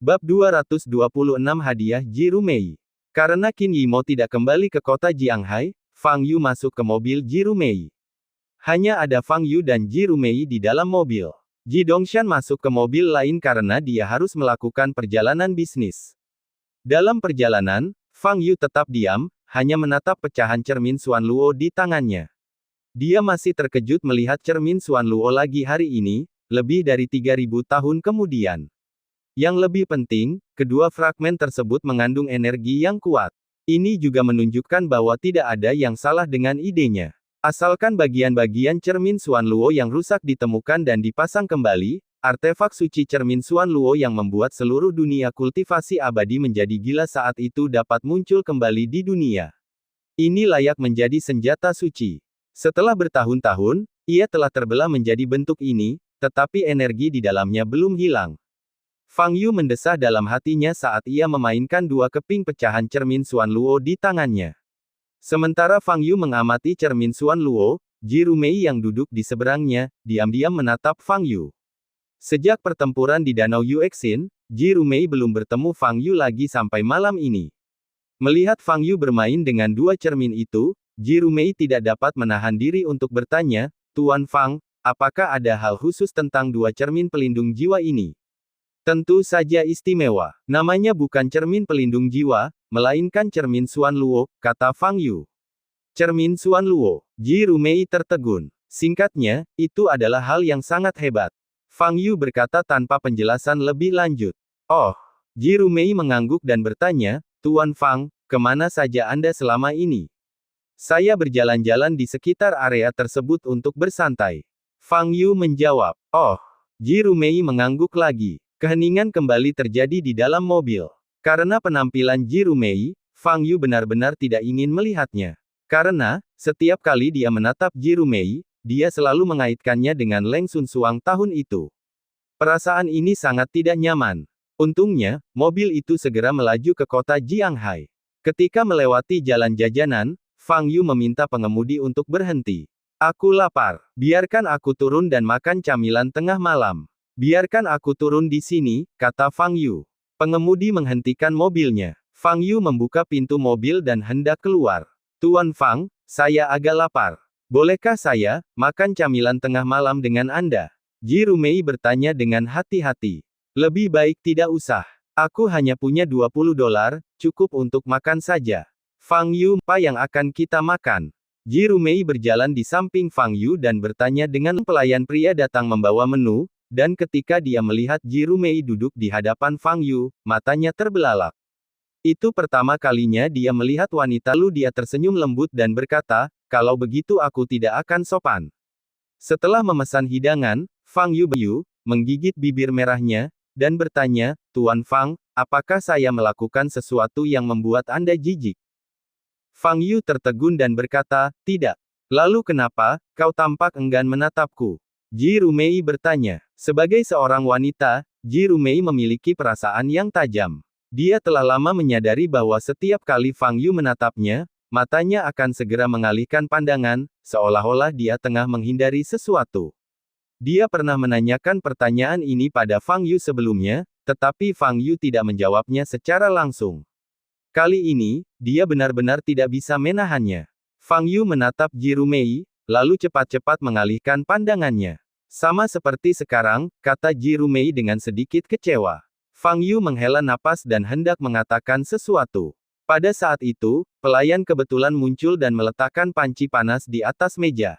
Bab 226 Hadiah Ji Rumei. Karena Qin Yimo tidak kembali ke kota Jianghai, Fang Yu masuk ke mobil Ji Rumei. Hanya ada Fang Yu dan Ji Rumei di dalam mobil. Ji Dongshan masuk ke mobil lain karena dia harus melakukan perjalanan bisnis. Dalam perjalanan, Fang Yu tetap diam, hanya menatap pecahan cermin Xuan Luo di tangannya. Dia masih terkejut melihat cermin Xuan Luo lagi hari ini, lebih dari 3000 tahun kemudian. Yang lebih penting, kedua fragmen tersebut mengandung energi yang kuat. Ini juga menunjukkan bahwa tidak ada yang salah dengan idenya. Asalkan bagian-bagian cermin Xuan Luo yang rusak ditemukan dan dipasang kembali, artefak suci cermin Xuan Luo yang membuat seluruh dunia kultivasi abadi menjadi gila saat itu dapat muncul kembali di dunia. Ini layak menjadi senjata suci. Setelah bertahun-tahun, ia telah terbelah menjadi bentuk ini, tetapi energi di dalamnya belum hilang. Fang Yu mendesah dalam hatinya saat ia memainkan dua keping pecahan cermin Xuan Luo di tangannya. Sementara Fang Yu mengamati cermin Xuan Luo, Ji Rumei yang duduk di seberangnya, diam-diam menatap Fang Yu. Sejak pertempuran di Danau Yuexin, Ji Rumei belum bertemu Fang Yu lagi sampai malam ini. Melihat Fang Yu bermain dengan dua cermin itu, Ji Rumei tidak dapat menahan diri untuk bertanya, "Tuan Fang, apakah ada hal khusus tentang dua cermin pelindung jiwa ini?" Tentu saja istimewa. Namanya bukan cermin pelindung jiwa, melainkan cermin Xuan Luo, kata Fang Yu. Cermin Xuan Luo. Ji Rumei tertegun. Singkatnya, itu adalah hal yang sangat hebat. Fang Yu berkata tanpa penjelasan lebih lanjut. Oh. Ji Rumei mengangguk dan bertanya, "Tuan Fang, kemana saja Anda selama ini?" "Saya berjalan-jalan di sekitar area tersebut untuk bersantai." Fang Yu menjawab. Oh. Ji Rumei mengangguk lagi. Keheningan kembali terjadi di dalam mobil. Karena penampilan Ji Rumei, Fang Yu benar-benar tidak ingin melihatnya. Karena, setiap kali dia menatap Ji Rumei, dia selalu mengaitkannya dengan Leng Sun Suang tahun itu. Perasaan ini sangat tidak nyaman. Untungnya, mobil itu segera melaju ke kota Jianghai. Ketika melewati jalan jajanan, Fang Yu meminta pengemudi untuk berhenti. "Aku lapar. Biarkan aku turun dan makan camilan tengah malam." "Biarkan aku turun di sini," kata Fang Yu. Pengemudi menghentikan mobilnya. Fang Yu membuka pintu mobil dan hendak keluar. "Tuan Fang, saya agak lapar. Bolehkah saya makan camilan tengah malam dengan Anda?" Ji Rumei bertanya dengan hati-hati. "Lebih baik tidak usah. Aku hanya punya $20, cukup untuk makan saja." Fang Yu, "Apa yang akan kita makan?" Ji Rumei berjalan di samping Fang Yu dan bertanya dengan pelayan pria datang membawa menu. Dan ketika dia melihat Ji Rumei duduk di hadapan Fang Yu, matanya terbelalak. Itu pertama kalinya dia melihat wanita lalu dia tersenyum lembut dan berkata, "Kalau begitu aku tidak akan sopan." Setelah memesan hidangan, Fang Yu menggigit bibir merahnya, dan bertanya, "Tuan Fang, apakah saya melakukan sesuatu yang membuat Anda jijik?" Fang Yu tertegun dan berkata, "Tidak." "Lalu kenapa, kau tampak enggan menatapku?" Ji Rumei bertanya. Sebagai seorang wanita, Ji Rumei memiliki perasaan yang tajam. Dia telah lama menyadari bahwa setiap kali Fang Yu menatapnya, matanya akan segera mengalihkan pandangan, seolah-olah dia tengah menghindari sesuatu. Dia pernah menanyakan pertanyaan ini pada Fang Yu sebelumnya, tetapi Fang Yu tidak menjawabnya secara langsung. Kali ini, dia benar-benar tidak bisa menahannya. Fang Yu menatap Ji Rumei, lalu cepat-cepat mengalihkan pandangannya. "Sama seperti sekarang," kata Ji Rumei dengan sedikit kecewa. Fang Yu menghela napas dan hendak mengatakan sesuatu. Pada saat itu, pelayan kebetulan muncul dan meletakkan panci panas di atas meja.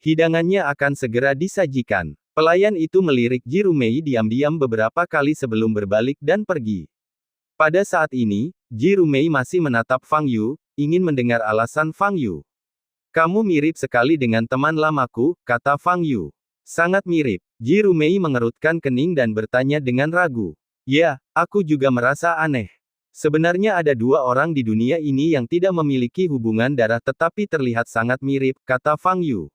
Hidangannya akan segera disajikan. Pelayan itu melirik Ji Rumei diam-diam beberapa kali sebelum berbalik dan pergi. Pada saat ini, Ji Rumei masih menatap Fang Yu, ingin mendengar alasan Fang Yu. "Kamu mirip sekali dengan teman lamaku," kata Fang Yu. "Sangat mirip." Ji Rumei mengerutkan kening dan bertanya dengan ragu. "Ya, aku juga merasa aneh. Sebenarnya ada dua orang di dunia ini yang tidak memiliki hubungan darah tetapi terlihat sangat mirip," kata Fang Yu.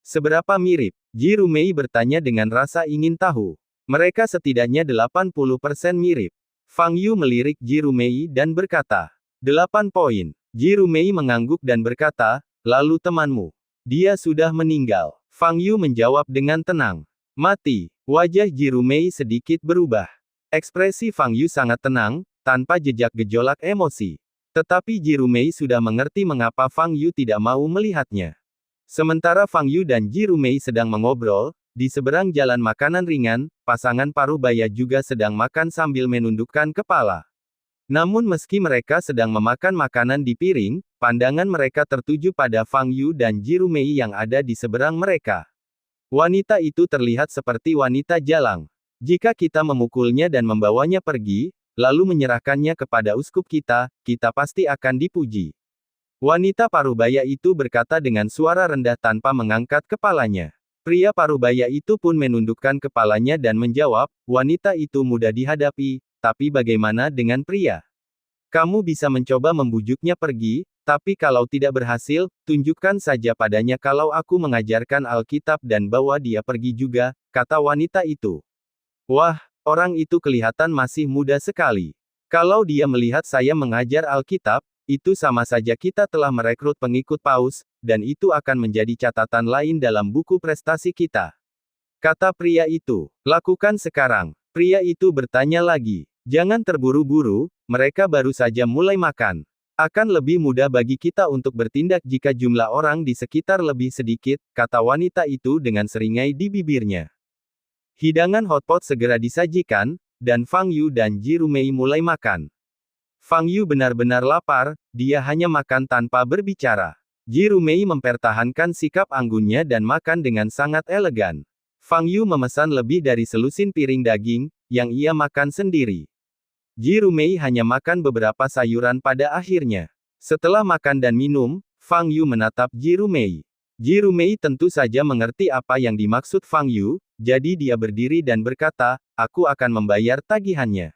"Seberapa mirip?" Ji Rumei bertanya dengan rasa ingin tahu. "Mereka setidaknya 80% mirip." Fang Yu melirik Ji Rumei dan berkata, 8 poin. Ji Rumei mengangguk dan berkata, "Lalu temanmu? Dia sudah meninggal." Fang Yu menjawab dengan tenang. "Mati." Wajah Ji Rumei sedikit berubah. Ekspresi Fang Yu sangat tenang, tanpa jejak gejolak emosi. Tetapi Ji Rumei sudah mengerti mengapa Fang Yu tidak mau melihatnya. Sementara Fang Yu dan Ji Rumei sedang mengobrol, di seberang jalan makanan ringan, pasangan parubaya juga sedang makan sambil menundukkan kepala. Namun meski mereka sedang memakan makanan di piring, pandangan mereka tertuju pada Fang Yu dan Ji Rumei yang ada di seberang mereka. Wanita itu terlihat seperti wanita jalang. Jika kita memukulnya dan membawanya pergi, lalu menyerahkannya kepada uskup kita, kita pasti akan dipuji. Wanita parubaya itu berkata dengan suara rendah tanpa mengangkat kepalanya. Pria parubaya itu pun menundukkan kepalanya dan menjawab, wanita itu mudah dihadapi, tapi bagaimana dengan pria? Kamu bisa mencoba membujuknya pergi, tapi kalau tidak berhasil, tunjukkan saja padanya kalau aku mengajarkan Alkitab dan bawa dia pergi juga, kata wanita itu. Wah, orang itu kelihatan masih muda sekali. Kalau dia melihat saya mengajar Alkitab, itu sama saja kita telah merekrut pengikut Paus, dan itu akan menjadi catatan lain dalam buku prestasi kita. Kata pria itu, lakukan sekarang. Pria itu bertanya lagi, jangan terburu-buru, mereka baru saja mulai makan. Akan lebih mudah bagi kita untuk bertindak jika jumlah orang di sekitar lebih sedikit, kata wanita itu dengan seringai di bibirnya. Hidangan hotpot segera disajikan, dan Fang Yu dan Ji Rumei mulai makan. Fang Yu benar-benar lapar, dia hanya makan tanpa berbicara. Ji Rumei mempertahankan sikap anggunnya dan makan dengan sangat elegan. Fang Yu memesan lebih dari selusin piring daging, yang ia makan sendiri. Ji Rumei hanya makan beberapa sayuran pada akhirnya. Setelah makan dan minum, Fang Yu menatap Ji Rumei. Ji Rumei tentu saja mengerti apa yang dimaksud Fang Yu, jadi dia berdiri dan berkata, aku akan membayar tagihannya.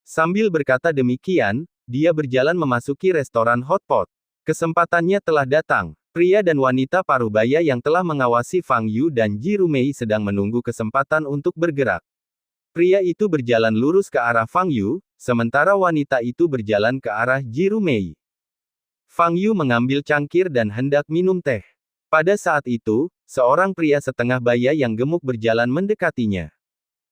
Sambil berkata demikian, dia berjalan memasuki restoran hotpot. Kesempatannya telah datang. Pria dan wanita parubaya yang telah mengawasi Fang Yu dan Ji Rumei sedang menunggu kesempatan untuk bergerak. Pria itu berjalan lurus ke arah Fang Yu, sementara wanita itu berjalan ke arah Ji Rumei. Fang Yu mengambil cangkir dan hendak minum teh. Pada saat itu, seorang pria setengah baya yang gemuk berjalan mendekatinya.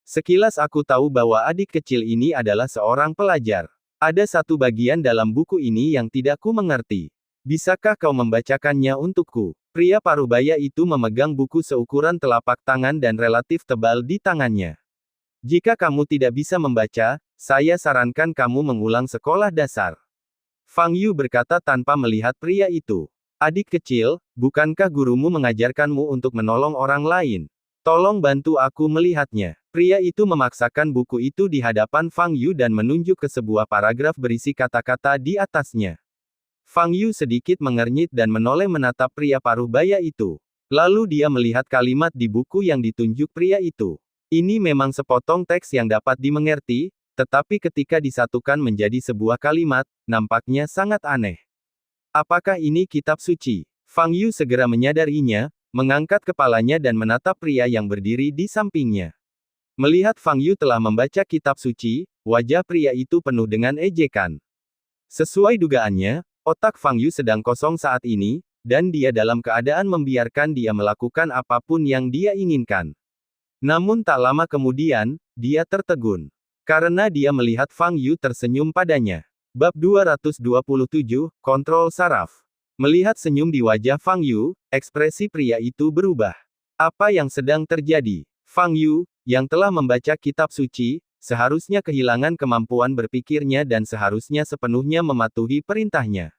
Sekilas aku tahu bahwa adik kecil ini adalah seorang pelajar. Ada satu bagian dalam buku ini yang tidak ku mengerti. Bisakah kau membacakannya untukku? Pria parubaya itu memegang buku seukuran telapak tangan dan relatif tebal di tangannya. Jika kamu tidak bisa membaca, saya sarankan kamu mengulang sekolah dasar. Fang Yu berkata tanpa melihat pria itu. Adik kecil, bukankah gurumu mengajarkanmu untuk menolong orang lain? Tolong bantu aku melihatnya. Pria itu memaksakan buku itu di hadapan Fang Yu dan menunjuk ke sebuah paragraf berisi kata-kata di atasnya. Fang Yu sedikit mengernyit dan menoleh menatap pria parubaya itu. Lalu dia melihat kalimat di buku yang ditunjuk pria itu. Ini memang sepotong teks yang dapat dimengerti, tetapi ketika disatukan menjadi sebuah kalimat, nampaknya sangat aneh. Apakah ini kitab suci? Fang Yu segera menyadarinya, mengangkat kepalanya dan menatap pria yang berdiri di sampingnya. Melihat Fang Yu telah membaca kitab suci, wajah pria itu penuh dengan ejekan. Sesuai dugaannya, otak Fang Yu sedang kosong saat ini, dan dia dalam keadaan membiarkan dia melakukan apapun yang dia inginkan. Namun tak lama kemudian, dia tertegun. Karena dia melihat Fang Yu tersenyum padanya. Bab 227, Kontrol Saraf. Melihat senyum di wajah Fang Yu, ekspresi pria itu berubah. Apa yang sedang terjadi? Fang Yu, yang telah membaca kitab suci, seharusnya kehilangan kemampuan berpikirnya dan seharusnya sepenuhnya mematuhi perintahnya.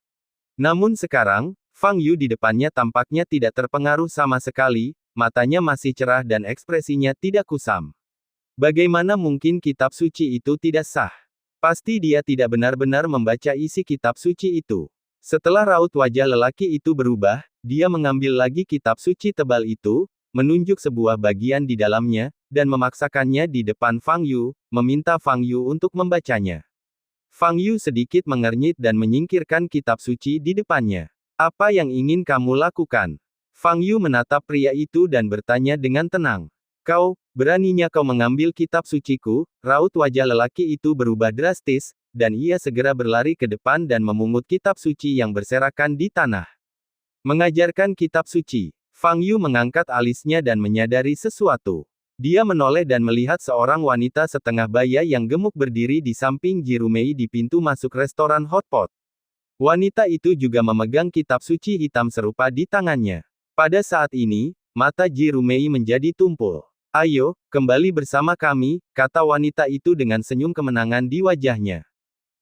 Namun sekarang, Fang Yu di depannya tampaknya tidak terpengaruh sama sekali, matanya masih cerah dan ekspresinya tidak kusam. Bagaimana mungkin kitab suci itu tidak sah? Pasti dia tidak benar-benar membaca isi kitab suci itu. Setelah raut wajah lelaki itu berubah, dia mengambil lagi kitab suci tebal itu, menunjuk sebuah bagian di dalamnya, dan memaksakannya di depan Fang Yu, meminta Fang Yu untuk membacanya. Fang Yu sedikit mengernyit dan menyingkirkan kitab suci di depannya. Apa yang ingin kamu lakukan? Fang Yu menatap pria itu dan bertanya dengan tenang. Kau, beraninya kau mengambil kitab suciku? Raut wajah lelaki itu berubah drastis, dan ia segera berlari ke depan dan memungut kitab suci yang berserakan di tanah. Mengajarkan kitab suci. Fang Yu mengangkat alisnya dan menyadari sesuatu. Dia menoleh dan melihat seorang wanita setengah baya yang gemuk berdiri di samping Jirumei di pintu masuk restoran hotpot. Wanita itu juga memegang kitab suci hitam serupa di tangannya. Pada saat ini, mata Jirumei menjadi tumpul. Ayo, kembali bersama kami, kata wanita itu dengan senyum kemenangan di wajahnya.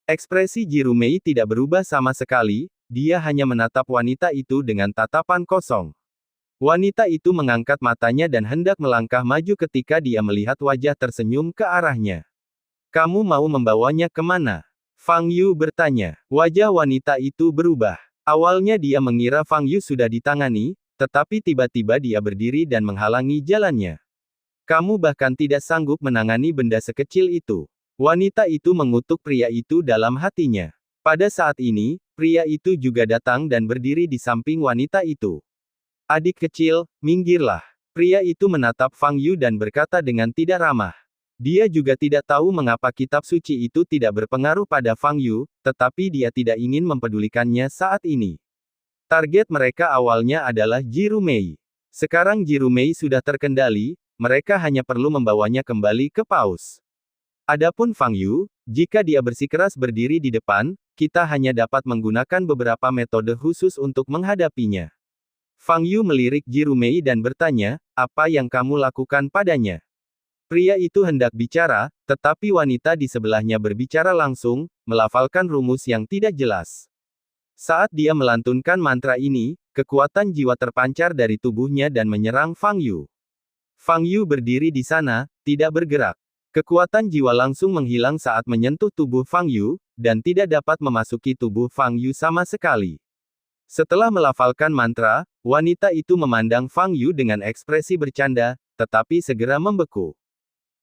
Ekspresi Jirumei tidak berubah sama sekali, dia hanya menatap wanita itu dengan tatapan kosong. Wanita itu mengangkat matanya dan hendak melangkah maju ketika dia melihat wajah tersenyum ke arahnya. Kamu mau membawanya kemana? Fang Yu bertanya. Wajah wanita itu berubah. Awalnya dia mengira Fang Yu sudah ditangani, tetapi tiba-tiba dia berdiri dan menghalangi jalannya. Kamu bahkan tidak sanggup menangani benda sekecil itu. Wanita itu mengutuk pria itu dalam hatinya. Pada saat ini, pria itu juga datang dan berdiri di samping wanita itu. Adik kecil, minggirlah. Pria itu menatap Fang Yu dan berkata dengan tidak ramah. Dia juga tidak tahu mengapa kitab suci itu tidak berpengaruh pada Fang Yu, tetapi dia tidak ingin mempedulikannya saat ini. Target mereka awalnya adalah Jirumei. Sekarang Jirumei sudah terkendali, mereka hanya perlu membawanya kembali ke paus. Adapun Fang Yu, jika dia bersikeras berdiri di depan, kita hanya dapat menggunakan beberapa metode khusus untuk menghadapinya. Fang Yu melirik Jirumei dan bertanya, apa yang kamu lakukan padanya? Pria itu hendak bicara, tetapi wanita di sebelahnya berbicara langsung, melafalkan rumus yang tidak jelas. Saat dia melantunkan mantra ini, kekuatan jiwa terpancar dari tubuhnya dan menyerang Fang Yu. Fang Yu berdiri di sana, tidak bergerak. Kekuatan jiwa langsung menghilang saat menyentuh tubuh Fang Yu, dan tidak dapat memasuki tubuh Fang Yu sama sekali. Setelah melafalkan mantra, wanita itu memandang Fang Yu dengan ekspresi bercanda, tetapi segera membeku.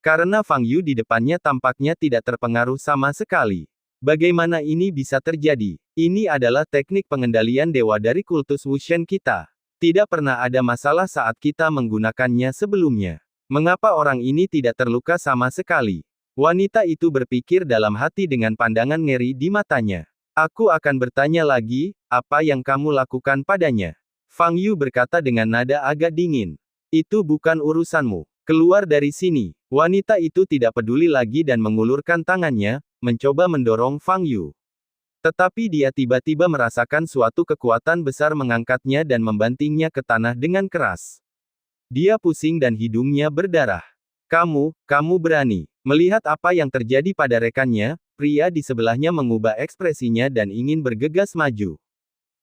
Karena Fang Yu di depannya tampaknya tidak terpengaruh sama sekali. Bagaimana ini bisa terjadi? Ini adalah teknik pengendalian dewa dari kultus Wushen kita. Tidak pernah ada masalah saat kita menggunakannya sebelumnya. Mengapa orang ini tidak terluka sama sekali? Wanita itu berpikir dalam hati dengan pandangan ngeri di matanya. Aku akan bertanya lagi, apa yang kamu lakukan padanya? Fang Yu berkata dengan nada agak dingin. Itu bukan urusanmu. Keluar dari sini. Wanita itu tidak peduli lagi dan mengulurkan tangannya, mencoba mendorong Fang Yu. Tetapi dia tiba-tiba merasakan suatu kekuatan besar mengangkatnya dan membantingnya ke tanah dengan keras. Dia pusing dan hidungnya berdarah. Kamu berani. Melihat apa yang terjadi pada rekannya, pria di sebelahnya mengubah ekspresinya dan ingin bergegas maju.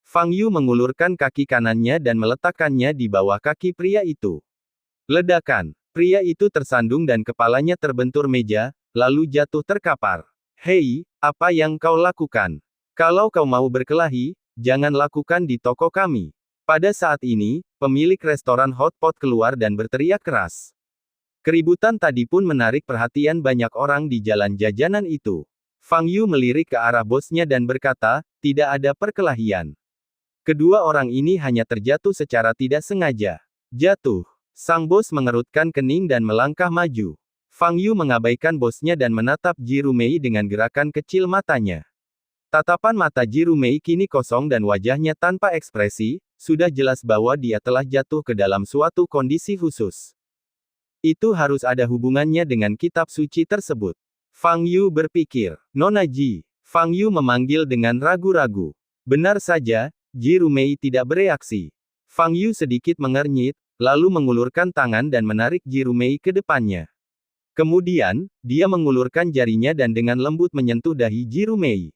Fang Yu mengulurkan kaki kanannya dan meletakkannya di bawah kaki pria itu. Ledakan. Pria itu tersandung dan kepalanya terbentur meja, lalu jatuh terkapar. Hei, apa yang kau lakukan? Kalau kau mau berkelahi, jangan lakukan di toko kami. Pada saat ini, pemilik restoran hotpot keluar dan berteriak keras. Keributan tadi pun menarik perhatian banyak orang di jalan jajanan itu. Fang Yu melirik ke arah bosnya dan berkata, tidak ada perkelahian. Kedua orang ini hanya terjatuh secara tidak sengaja. Jatuh. Sang bos mengerutkan kening dan melangkah maju. Fang Yu mengabaikan bosnya dan menatap Jirumei dengan gerakan kecil matanya. Tatapan mata Jirumei kini kosong dan wajahnya tanpa ekspresi, sudah jelas bahwa dia telah jatuh ke dalam suatu kondisi khusus. Itu harus ada hubungannya dengan kitab suci tersebut. Fang Yu berpikir. Nona Ji. Fang Yu memanggil dengan ragu-ragu. Benar saja, Jirumei tidak bereaksi. Fang Yu sedikit mengernyit, lalu mengulurkan tangan dan menarik Jirumei ke depannya. Kemudian, dia mengulurkan jarinya dan dengan lembut menyentuh dahi Jirumei.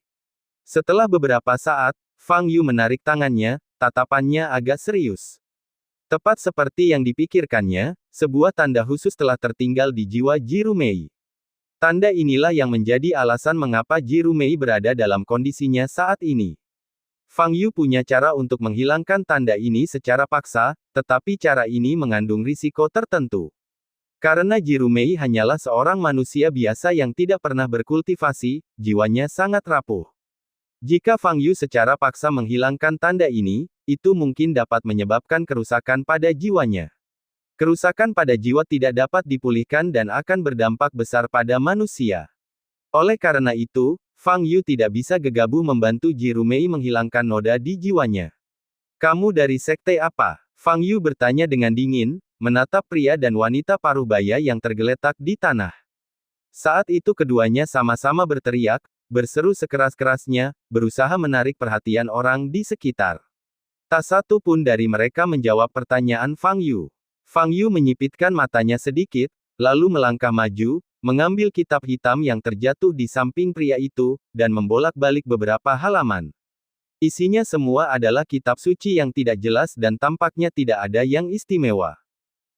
Setelah beberapa saat, Fang Yu menarik tangannya, tatapannya agak serius. Tepat seperti yang dipikirkannya, sebuah tanda khusus telah tertinggal di jiwa Jirumei. Tanda inilah yang menjadi alasan mengapa Jirumei berada dalam kondisinya saat ini. Fang Yu punya cara untuk menghilangkan tanda ini secara paksa, tetapi cara ini mengandung risiko tertentu. Karena Jirumei hanyalah seorang manusia biasa yang tidak pernah berkultivasi, jiwanya sangat rapuh. Jika Fang Yu secara paksa menghilangkan tanda ini, itu mungkin dapat menyebabkan kerusakan pada jiwanya. Kerusakan pada jiwa tidak dapat dipulihkan dan akan berdampak besar pada manusia. Oleh karena itu, Fang Yu tidak bisa gegabah membantu Jirumei menghilangkan noda di jiwanya. Kamu dari sekte apa? Fang Yu bertanya dengan dingin, menatap pria dan wanita paruh baya yang tergeletak di tanah. Saat itu keduanya sama-sama berteriak, berseru sekeras-kerasnya, berusaha menarik perhatian orang di sekitar. Tak satu pun dari mereka menjawab pertanyaan Fang Yu. Fang Yu menyipitkan matanya sedikit, lalu melangkah maju, mengambil kitab hitam yang terjatuh di samping pria itu, dan membolak-balik beberapa halaman. Isinya semua adalah kitab suci yang tidak jelas dan tampaknya tidak ada yang istimewa.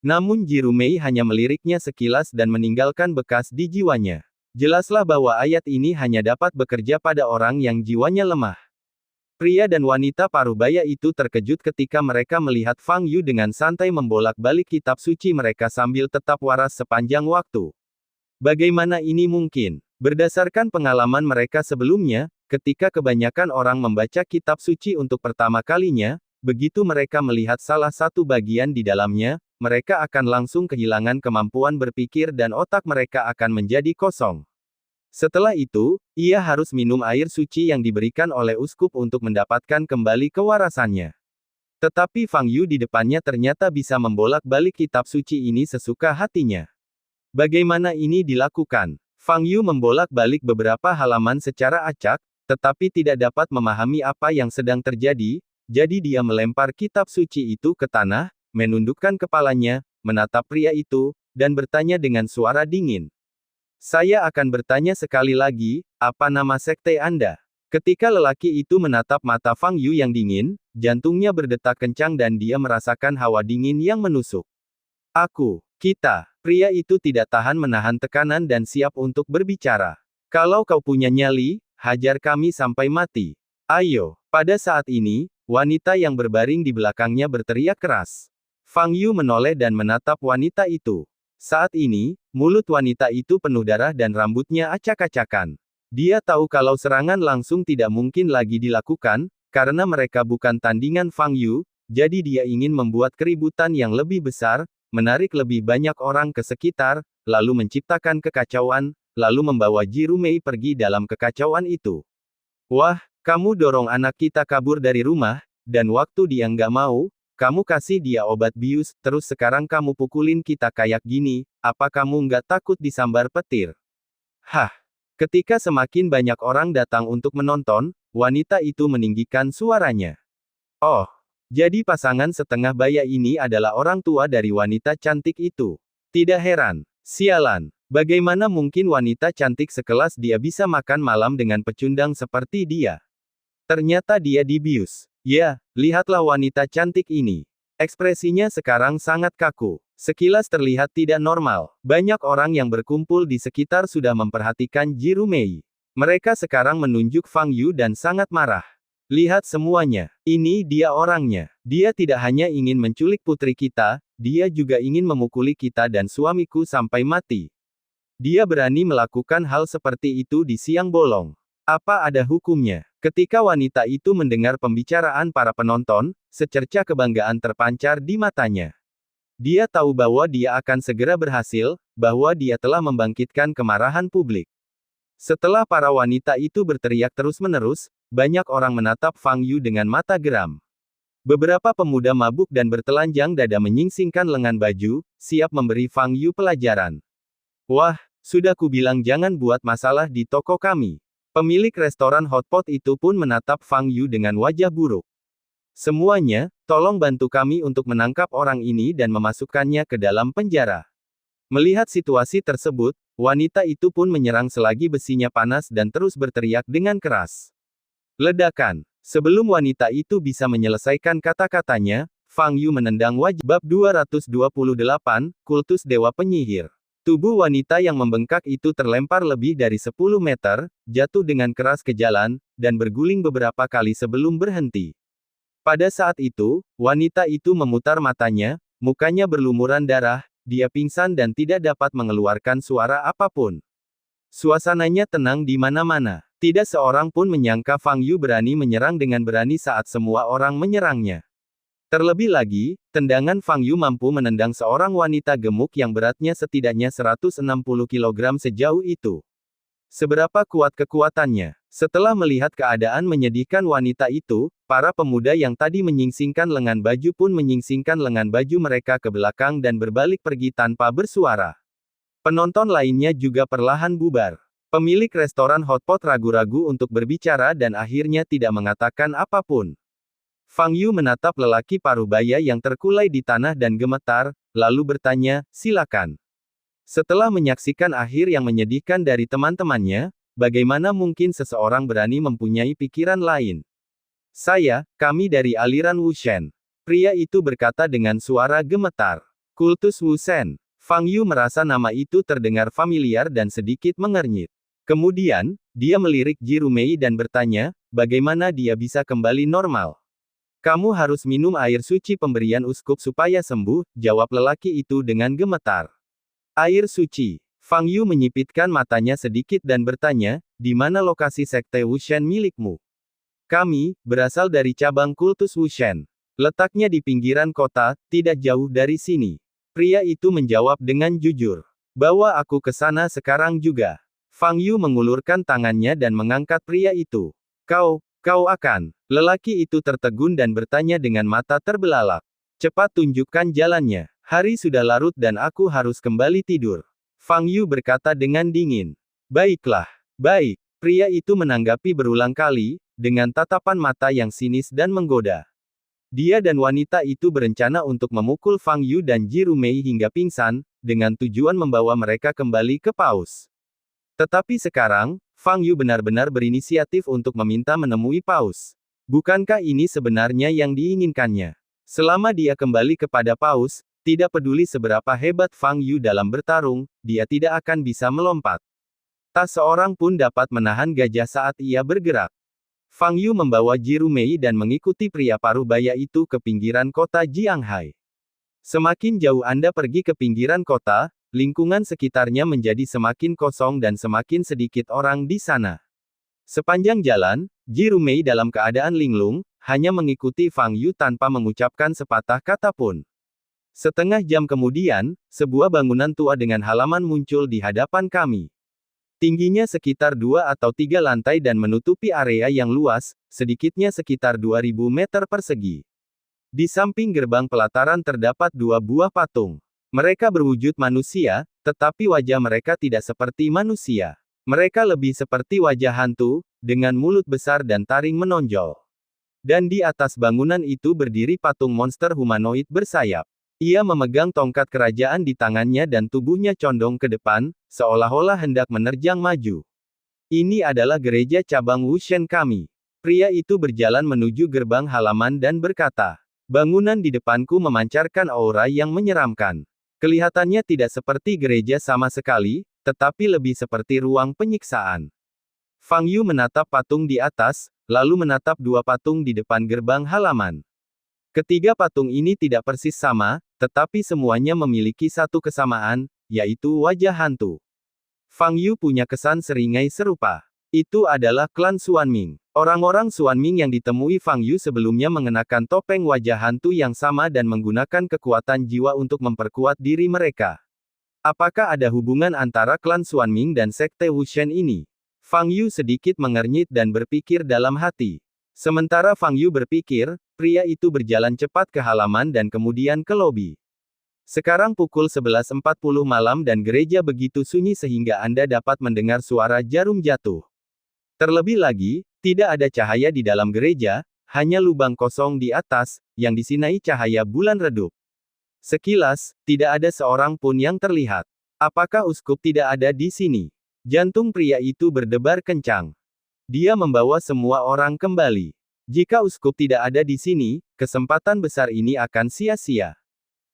Namun Jirumei hanya meliriknya sekilas dan meninggalkan bekas di jiwanya. Jelaslah bahwa ayat ini hanya dapat bekerja pada orang yang jiwanya lemah. Pria dan wanita paruh baya itu terkejut ketika mereka melihat Fang Yu dengan santai membolak-balik kitab suci mereka sambil tetap waras sepanjang waktu. Bagaimana ini mungkin? Berdasarkan pengalaman mereka sebelumnya, ketika kebanyakan orang membaca kitab suci untuk pertama kalinya, begitu mereka melihat salah satu bagian di dalamnya, mereka akan langsung kehilangan kemampuan berpikir dan otak mereka akan menjadi kosong. Setelah itu, ia harus minum air suci yang diberikan oleh uskup untuk mendapatkan kembali kewarasannya. Tetapi Fang Yu di depannya ternyata bisa membolak-balik kitab suci ini sesuka hatinya. Bagaimana ini dilakukan? Fang Yu membolak-balik beberapa halaman secara acak, tetapi tidak dapat memahami apa yang sedang terjadi, jadi dia melempar kitab suci itu ke tanah, menundukkan kepalanya, menatap pria itu, dan bertanya dengan suara dingin. Saya akan bertanya sekali lagi, apa nama sekte Anda? Ketika lelaki itu menatap mata Fang Yu yang dingin, jantungnya berdetak kencang dan dia merasakan hawa dingin yang menusuk. Kita. Pria itu tidak tahan menahan tekanan dan siap untuk berbicara. Kalau kau punya nyali, hajar kami sampai mati. Ayo. Pada saat ini, wanita yang berbaring di belakangnya berteriak keras. Fang Yu menoleh dan menatap wanita itu. Saat ini, mulut wanita itu penuh darah dan rambutnya acak-acakan. Dia tahu kalau serangan langsung tidak mungkin lagi dilakukan, karena mereka bukan tandingan Fang Yu, jadi dia ingin membuat keributan yang lebih besar, menarik lebih banyak orang ke sekitar, lalu menciptakan kekacauan, lalu membawa Jirumei pergi dalam kekacauan itu. Wah, kamu dorong anak kita kabur dari rumah, dan waktu dia nggak mau, kamu kasih dia obat bius, terus sekarang kamu pukulin kita kayak gini, apa kamu nggak takut disambar petir? Hah! Ketika semakin banyak orang datang untuk menonton, wanita itu meninggikan suaranya. Oh! Jadi pasangan setengah baya ini adalah orang tua dari wanita cantik itu. Tidak heran. Sialan. Bagaimana mungkin wanita cantik sekelas dia bisa makan malam dengan pecundang seperti dia? Ternyata dia dibius. Ya, lihatlah wanita cantik ini. Ekspresinya sekarang sangat kaku. Sekilas terlihat tidak normal. Banyak orang yang berkumpul di sekitar sudah memperhatikan Jirumei. Mereka sekarang menunjuk Fang Yu dan sangat marah. Lihat semuanya. Ini dia orangnya. Dia tidak hanya ingin menculik putri kita, dia juga ingin memukuli kita dan suamiku sampai mati. Dia berani melakukan hal seperti itu di siang bolong. Apa ada hukumnya? Ketika wanita itu mendengar pembicaraan para penonton, secerca kebanggaan terpancar di matanya. Dia tahu bahwa dia akan segera berhasil, bahwa dia telah membangkitkan kemarahan publik. Setelah para wanita itu berteriak terus-menerus, banyak orang menatap Fang Yu dengan mata geram. Beberapa pemuda mabuk dan bertelanjang dada menyingsingkan lengan baju, siap memberi Fang Yu pelajaran. Wah, sudah kubilang jangan buat masalah di toko kami. Pemilik restoran hotpot itu pun menatap Fang Yu dengan wajah buruk. Semuanya, tolong bantu kami untuk menangkap orang ini dan memasukkannya ke dalam penjara. Melihat situasi tersebut, wanita itu pun menyerang selagi besinya panas dan terus berteriak dengan keras. Ledakan. Sebelum wanita itu bisa menyelesaikan kata-katanya, Fang Yu menendang wajah. Bab 228, Kultus Dewa Penyihir. Tubuh wanita yang membengkak itu terlempar lebih dari 10 meter, jatuh dengan keras ke jalan, dan berguling beberapa kali sebelum berhenti. Pada saat itu, wanita itu memutar matanya, mukanya berlumuran darah, dia pingsan dan tidak dapat mengeluarkan suara apapun. Suasananya tenang di mana-mana. Tidak seorang pun menyangka Fang Yu berani menyerang dengan berani saat semua orang menyerangnya. Terlebih lagi, tendangan Fang Yu mampu menendang seorang wanita gemuk yang beratnya setidaknya 160 kg sejauh itu. Seberapa kuat kekuatannya? Setelah melihat keadaan menyedihkan wanita itu, para pemuda yang tadi menyingsingkan lengan baju pun menyingsingkan lengan baju mereka ke belakang dan berbalik pergi tanpa bersuara. Penonton lainnya juga perlahan bubar. Pemilik restoran hotpot ragu-ragu untuk berbicara dan akhirnya tidak mengatakan apapun. Fang Yu menatap lelaki parubaya yang terkulai di tanah dan gemetar, lalu bertanya, "Silakan." Setelah menyaksikan akhir yang menyedihkan dari teman-temannya, bagaimana mungkin seseorang berani mempunyai pikiran lain? Kami dari aliran Wushen. Pria itu berkata dengan suara gemetar. Kultus Wushen. Fang Yu merasa nama itu terdengar familiar dan sedikit mengernyit. Kemudian, dia melirik Ji Rumei dan bertanya, bagaimana dia bisa kembali normal? Kamu harus minum air suci pemberian uskup supaya sembuh, jawab lelaki itu dengan gemetar. Air suci. Fang Yu menyipitkan matanya sedikit dan bertanya, di mana lokasi sekte Wushen milikmu? Kami, berasal dari cabang kultus Wushen. Letaknya di pinggiran kota, tidak jauh dari sini. Pria itu menjawab dengan jujur. Bawa aku ke sana sekarang juga. Fang Yu mengulurkan tangannya dan mengangkat pria itu. Kau akan. Lelaki itu tertegun dan bertanya dengan mata terbelalak. Cepat tunjukkan jalannya. Hari sudah larut dan aku harus kembali tidur. Fang Yu berkata dengan dingin. Baiklah. Baik. Pria itu menanggapi berulang kali, dengan tatapan mata yang sinis dan menggoda. Dia dan wanita itu berencana untuk memukul Fang Yu dan Ji Rumei hingga pingsan, dengan tujuan membawa mereka kembali ke Paus. Tetapi sekarang, Fang Yu benar-benar berinisiatif untuk meminta menemui Paus. Bukankah ini sebenarnya yang diinginkannya? Selama dia kembali kepada Paus, tidak peduli seberapa hebat Fang Yu dalam bertarung, dia tidak akan bisa melompat. Tak seorang pun dapat menahan gajah saat ia bergerak. Fang Yu membawa Ji Rumei dan mengikuti pria parubaya itu ke pinggiran kota Jianghai. Semakin jauh Anda pergi ke pinggiran kota, lingkungan sekitarnya menjadi semakin kosong dan semakin sedikit orang di sana. Sepanjang jalan, Ji Rumei dalam keadaan linglung, hanya mengikuti Fang Yu tanpa mengucapkan sepatah kata pun. Setengah jam kemudian, sebuah bangunan tua dengan halaman muncul di hadapan kami. Tingginya sekitar 2 atau 3 lantai dan menutupi area yang luas, sedikitnya sekitar 2000 meter persegi. Di samping gerbang pelataran terdapat 2 buah patung. Mereka berwujud manusia, tetapi wajah mereka tidak seperti manusia. Mereka lebih seperti wajah hantu, dengan mulut besar dan taring menonjol. Dan di atas bangunan itu berdiri patung monster humanoid bersayap. Ia memegang tongkat kerajaan di tangannya dan tubuhnya condong ke depan, seolah-olah hendak menerjang maju. Ini adalah gereja cabang Wushen kami. Pria itu berjalan menuju gerbang halaman dan berkata, bangunan di depanku memancarkan aura yang menyeramkan. Kelihatannya tidak seperti gereja sama sekali, tetapi lebih seperti ruang penyiksaan. Fang Yu menatap patung di atas, lalu menatap 2 patung di depan gerbang halaman. Ketiga patung ini tidak persis sama, tetapi semuanya memiliki satu kesamaan, yaitu wajah hantu. Fang Yu punya kesan seringai serupa. Itu adalah klan Xuanming. Orang-orang Xuanming yang ditemui Fang Yu sebelumnya mengenakan topeng wajah hantu yang sama dan menggunakan kekuatan jiwa untuk memperkuat diri mereka. Apakah ada hubungan antara klan Xuanming dan sekte Wushen ini? Fang Yu sedikit mengernyit dan berpikir dalam hati. Sementara Fang Yu berpikir, pria itu berjalan cepat ke halaman dan kemudian ke lobi. Sekarang pukul 11.40 malam dan gereja begitu sunyi sehingga Anda dapat mendengar suara jarum jatuh. Terlebih lagi, tidak ada cahaya di dalam gereja, hanya lubang kosong di atas, yang disinai cahaya bulan redup. Sekilas, tidak ada seorang pun yang terlihat. Apakah uskup tidak ada di sini? Jantung pria itu berdebar kencang. Dia membawa semua orang kembali. Jika uskup tidak ada di sini, kesempatan besar ini akan sia-sia.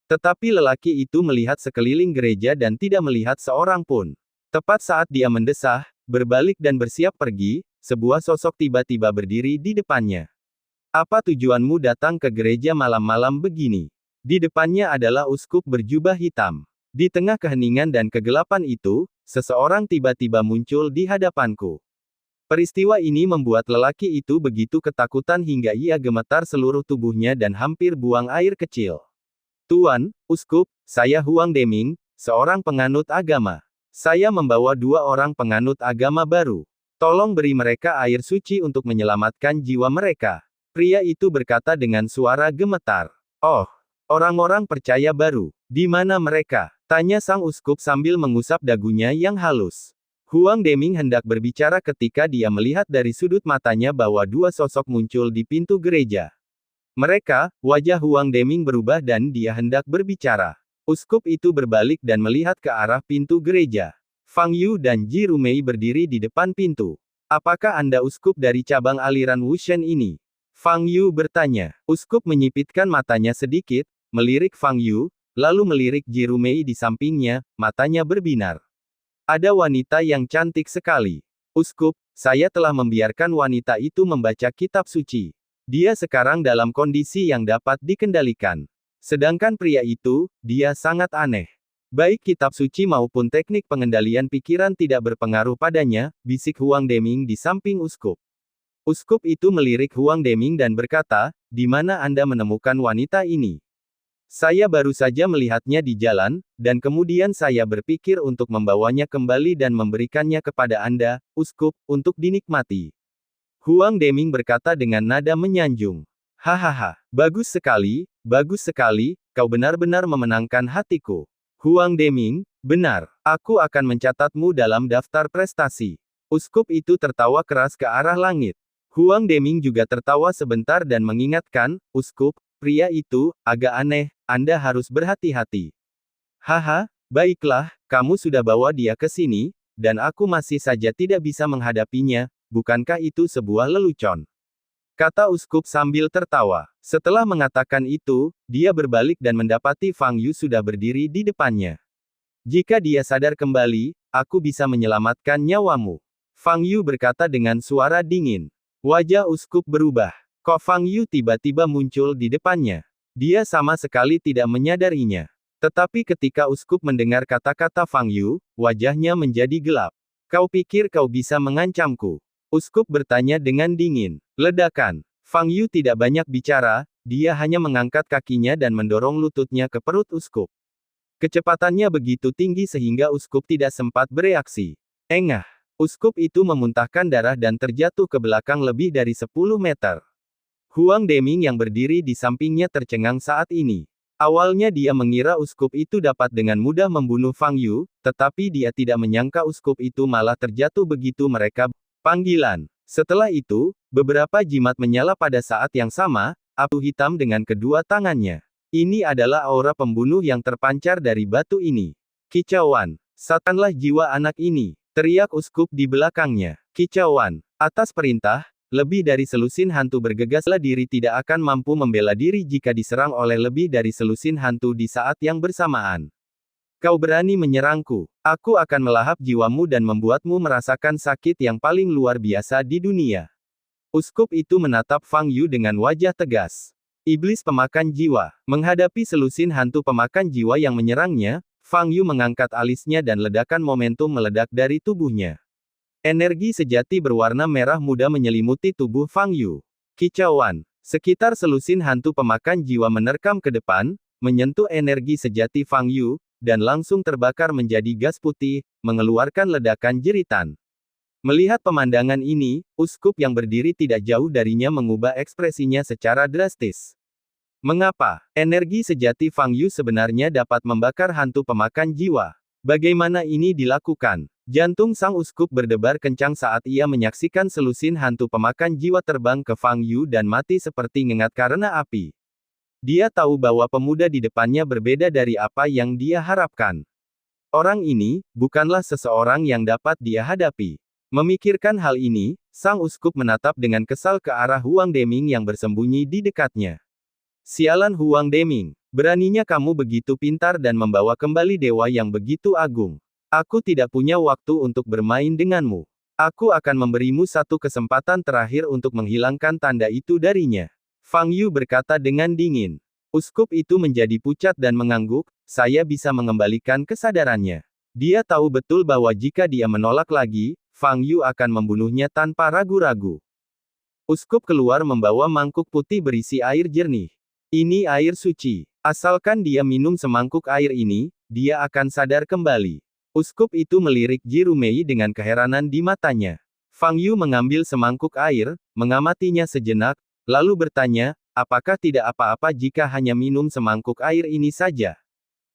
Tetapi lelaki itu melihat sekeliling gereja dan tidak melihat seorang pun. Tepat saat dia mendesah, berbalik dan bersiap pergi, sebuah sosok tiba-tiba berdiri di depannya. Apa tujuanmu datang ke gereja malam-malam begini? Di depannya adalah uskup berjubah hitam. Di tengah keheningan dan kegelapan itu, seseorang tiba-tiba muncul di hadapanku. Peristiwa ini membuat lelaki itu begitu ketakutan hingga ia gemetar seluruh tubuhnya dan hampir buang air kecil. Tuan, uskup, saya Huang Deming, seorang penganut agama. Saya membawa 2 orang penganut agama baru. Tolong beri mereka air suci untuk menyelamatkan jiwa mereka. Pria itu berkata dengan suara gemetar. Oh, orang-orang percaya baru. Di mana mereka? Tanya sang uskup sambil mengusap dagunya yang halus. Huang Deming hendak berbicara ketika dia melihat dari sudut matanya bahwa 2 sosok muncul di pintu gereja. Mereka, wajah Huang Deming berubah dan dia hendak berbicara. Uskup itu berbalik dan melihat ke arah pintu gereja. Fang Yu dan Ji Rumei berdiri di depan pintu. Apakah Anda uskup dari cabang aliran Wushen ini? Fang Yu bertanya. Uskup menyipitkan matanya sedikit, melirik Fang Yu, lalu melirik Ji Rumei di sampingnya, matanya berbinar. Ada wanita yang cantik sekali. Uskup, saya telah membiarkan wanita itu membaca kitab suci. Dia sekarang dalam kondisi yang dapat dikendalikan. Sedangkan pria itu, dia sangat aneh. Baik kitab suci maupun teknik pengendalian pikiran tidak berpengaruh padanya, bisik Huang Deming di samping uskup. Uskup itu melirik Huang Deming dan berkata, di mana Anda menemukan wanita ini? Saya baru saja melihatnya di jalan, dan kemudian saya berpikir untuk membawanya kembali dan memberikannya kepada Anda, uskup, untuk dinikmati. Huang Deming berkata dengan nada menyanjung. Hahaha, bagus sekali, kau benar-benar memenangkan hatiku. Huang Deming, benar, aku akan mencatatmu dalam daftar prestasi. Uskup itu tertawa keras ke arah langit. Huang Deming juga tertawa sebentar dan mengingatkan, uskup, pria itu, agak aneh, Anda harus berhati-hati. Haha, baiklah, kamu sudah bawa dia ke sini, dan aku masih saja tidak bisa menghadapinya, bukankah itu sebuah lelucon? Kata uskup sambil tertawa. Setelah mengatakan itu, dia berbalik dan mendapati Fang Yu sudah berdiri di depannya. Jika dia sadar kembali, aku bisa menyelamatkan nyawamu. Fang Yu berkata dengan suara dingin. Wajah uskup berubah. Kok Fang Yu tiba-tiba muncul di depannya. Dia sama sekali tidak menyadarinya. Tetapi ketika uskup mendengar kata-kata Fang Yu, wajahnya menjadi gelap. Kau pikir kau bisa mengancamku? Uskup bertanya dengan dingin. Ledakan. Fang Yu tidak banyak bicara, dia hanya mengangkat kakinya dan mendorong lututnya ke perut uskup. Kecepatannya begitu tinggi sehingga uskup tidak sempat bereaksi. Engah. Uskup itu memuntahkan darah dan terjatuh ke belakang lebih dari 10 meter. Huang Deming yang berdiri di sampingnya tercengang saat ini. Awalnya dia mengira uskup itu dapat dengan mudah membunuh Fang Yu, tetapi dia tidak menyangka uskup itu malah terjatuh begitu mereka panggilan. Setelah itu, beberapa jimat menyala pada saat yang sama, abu hitam dengan kedua tangannya. Ini adalah aura pembunuh yang terpancar dari batu ini. Kicauan. Satanlah jiwa anak ini, teriak uskup di belakangnya. Kicauan. Atas perintah, lebih dari selusin hantu bergegaslah diri tidak akan mampu membela diri jika diserang oleh lebih dari selusin hantu di saat yang bersamaan. Kau berani menyerangku, aku akan melahap jiwamu dan membuatmu merasakan sakit yang paling luar biasa di dunia. Uskup itu menatap Fang Yu dengan wajah tegas. Iblis pemakan jiwa. Menghadapi selusin hantu pemakan jiwa yang menyerangnya, Fang Yu mengangkat alisnya dan ledakan momentum meledak dari tubuhnya. Energi sejati berwarna merah muda menyelimuti tubuh Fang Yu. Kicauan. Sekitar selusin hantu pemakan jiwa menerkam ke depan, menyentuh energi sejati Fang Yu, dan langsung terbakar menjadi gas putih, mengeluarkan ledakan jeritan. Melihat pemandangan ini, uskup yang berdiri tidak jauh darinya mengubah ekspresinya secara drastis. Mengapa? Energi sejati Fang Yu sebenarnya dapat membakar hantu pemakan jiwa. Bagaimana ini dilakukan? Jantung sang uskup berdebar kencang saat ia menyaksikan selusin hantu pemakan jiwa terbang ke Fang Yu dan mati seperti ngengat karena api. Dia tahu bahwa pemuda di depannya berbeda dari apa yang dia harapkan. Orang ini, bukanlah seseorang yang dapat dia hadapi. Memikirkan hal ini, sang uskup menatap dengan kesal ke arah Huang Deming yang bersembunyi di dekatnya. Sialan Huang Deming, beraninya kamu begitu pintar dan membawa kembali dewa yang begitu agung. Aku tidak punya waktu untuk bermain denganmu. Aku akan memberimu satu kesempatan terakhir untuk menghilangkan tanda itu darinya. Fang Yu berkata dengan dingin. Uskup itu menjadi pucat dan mengangguk, saya bisa mengembalikan kesadarannya. Dia tahu betul bahwa jika dia menolak lagi, Fang Yu akan membunuhnya tanpa ragu-ragu. Uskup keluar membawa mangkuk putih berisi air jernih. Ini air suci. Asalkan dia minum semangkuk air ini, dia akan sadar kembali. Uskup itu melirik Ji Rumei dengan keheranan di matanya. Fang Yu mengambil semangkuk air, mengamatinya sejenak, lalu bertanya, apakah tidak apa-apa jika hanya minum semangkuk air ini saja?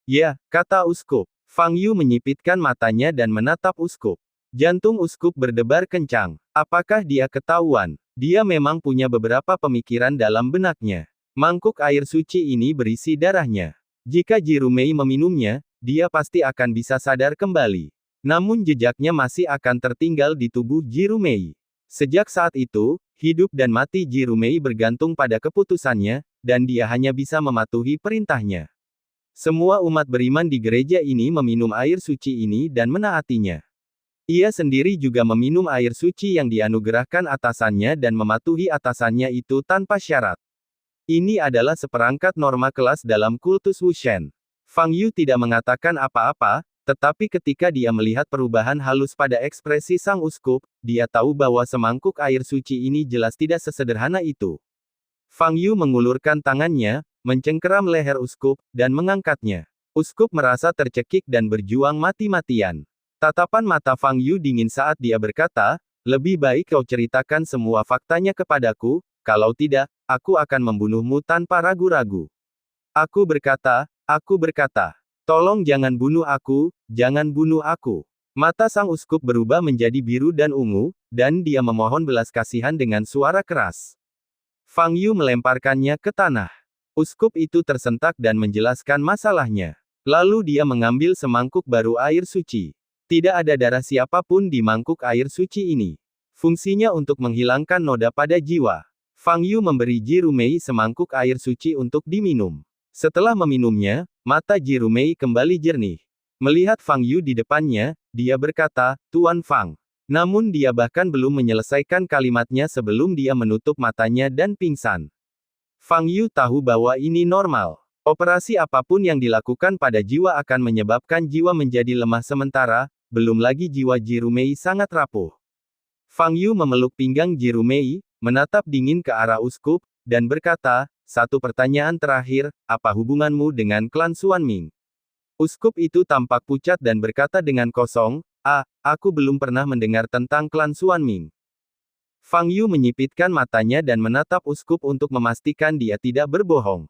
Ya, kata uskup. Fang Yu menyipitkan matanya dan menatap uskup. Jantung uskup berdebar kencang. Apakah dia ketahuan? Dia memang punya beberapa pemikiran dalam benaknya. Mangkuk air suci ini berisi darahnya. Jika Ji Rumei meminumnya, dia pasti akan bisa sadar kembali. Namun jejaknya masih akan tertinggal di tubuh Ji Rumei. Sejak saat itu, hidup dan mati Ji Rumei bergantung pada keputusannya, dan dia hanya bisa mematuhi perintahnya. Semua umat beriman di gereja ini meminum air suci ini dan menaatinya. Ia sendiri juga meminum air suci yang dianugerahkan atasannya dan mematuhi atasannya itu tanpa syarat. Ini adalah seperangkat norma kelas dalam kultus Wushen. Fang Yu tidak mengatakan apa-apa, tetapi ketika dia melihat perubahan halus pada ekspresi sang uskup, dia tahu bahwa semangkuk air suci ini jelas tidak sesederhana itu. Fang Yu mengulurkan tangannya, mencengkeram leher uskup, dan mengangkatnya. Uskup merasa tercekik dan berjuang mati-matian. Tatapan mata Fang Yu dingin saat dia berkata, lebih baik kau ceritakan semua faktanya kepadaku, kalau tidak, aku akan membunuhmu tanpa ragu-ragu. Aku berkata, tolong jangan bunuh aku, jangan bunuh aku. Mata sang uskup berubah menjadi biru dan ungu, dan dia memohon belas kasihan dengan suara keras. Fang Yu melemparkannya ke tanah. Uskup itu tersentak dan menjelaskan masalahnya. Lalu dia mengambil semangkuk baru air suci. Tidak ada darah siapapun di mangkuk air suci ini. Fungsinya untuk menghilangkan noda pada jiwa. Fang Yu memberi Ji Rumei semangkuk air suci untuk diminum. Setelah meminumnya, mata Ji Rumei kembali jernih. Melihat Fang Yu di depannya, dia berkata, Tuan Fang. Namun dia bahkan belum menyelesaikan kalimatnya sebelum dia menutup matanya dan pingsan. Fang Yu tahu bahwa ini normal. Operasi apapun yang dilakukan pada jiwa akan menyebabkan jiwa menjadi lemah sementara, belum lagi jiwa Ji Rumei sangat rapuh. Fang Yu memeluk pinggang Ji Rumei, menatap dingin ke arah uskup, dan berkata, satu pertanyaan terakhir, apa hubunganmu dengan klan Xuanming? Uskup itu tampak pucat dan berkata dengan kosong, aku belum pernah mendengar tentang klan Xuanming. Fang Yu menyipitkan matanya dan menatap uskup untuk memastikan dia tidak berbohong.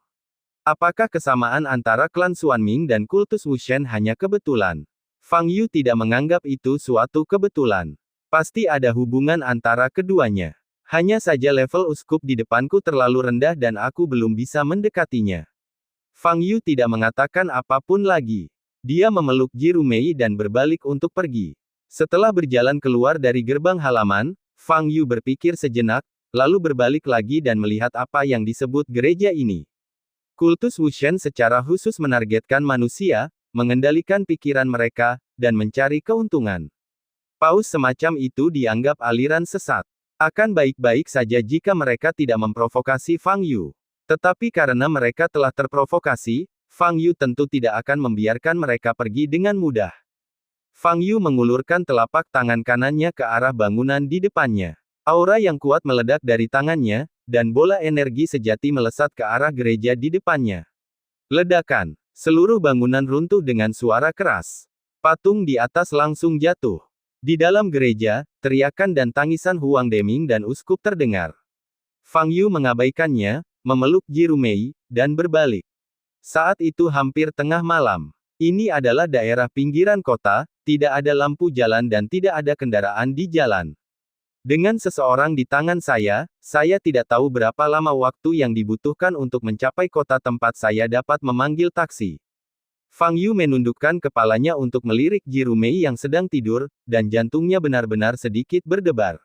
Apakah kesamaan antara klan Xuanming dan kultus Wushen hanya kebetulan? Fang Yu tidak menganggap itu suatu kebetulan. Pasti ada hubungan antara keduanya. Hanya saja level uskup di depanku terlalu rendah dan aku belum bisa mendekatinya. Fang Yu tidak mengatakan apapun lagi. Dia memeluk Ji Rumei dan berbalik untuk pergi. Setelah berjalan keluar dari gerbang halaman, Fang Yu berpikir sejenak, lalu berbalik lagi dan melihat apa yang disebut gereja ini. Kultus Wushen secara khusus menargetkan manusia, mengendalikan pikiran mereka, dan mencari keuntungan. Paus semacam itu dianggap aliran sesat. Akan baik-baik saja jika mereka tidak memprovokasi Fang Yu. Tetapi karena mereka telah terprovokasi, Fang Yu tentu tidak akan membiarkan mereka pergi dengan mudah. Fang Yu mengulurkan telapak tangan kanannya ke arah bangunan di depannya. Aura yang kuat meledak dari tangannya, dan bola energi sejati melesat ke arah gereja di depannya. Ledakan. Seluruh bangunan runtuh dengan suara keras. Patung di atas langsung jatuh. Di dalam gereja, teriakan dan tangisan Huang Deming dan uskup terdengar. Fang Yu mengabaikannya, memeluk Ji Rumei, dan berbalik. Saat itu hampir tengah malam. Ini adalah daerah pinggiran kota, tidak ada lampu jalan dan tidak ada kendaraan di jalan. Dengan seseorang di tangan saya tidak tahu berapa lama waktu yang dibutuhkan untuk mencapai kota tempat saya dapat memanggil taksi. Fang Yu menundukkan kepalanya untuk melirik Ji Rumei yang sedang tidur, dan jantungnya benar-benar sedikit berdebar.